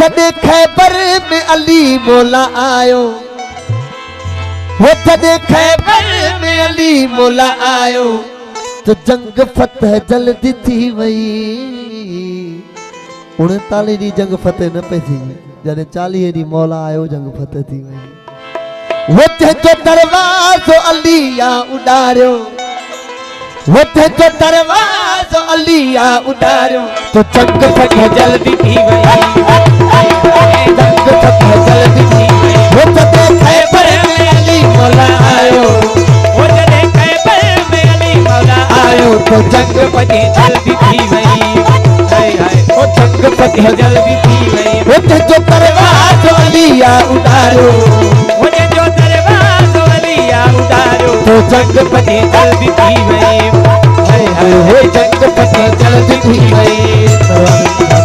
जॾहिं खैबर में अली मौला आयो, वो जॾहिं खैबर में अली मौला आयो तो जंग फतह जल्दी थी वई। 39 डी जंग फतह न पे थी, जॾहिं 40 डी मौला आयो जंग फतह थी वई। वो जो दरवाज़ो अली आ उडारियो, वो जो दरवाज़ो अली आ उडारियो तो जंग फतह जल्दी थी वई। जंग फतह जल्दी थी वई। वो जॾहिं खैबर में अली मौला आयो, वो जॾहिं खैबर में अली मौला आयो तो जंग फतह जल्दी थी वई। हाय हाय वो जंग फतह जल्दी थी वई। वो जो दरवाज़ो अली आ उडारियो, वो जो दरवाज़ो अली आ उडारियो तो जंग फतह जल्दी थी वई। हाय हाय जंग फतह जल्दी थी वई।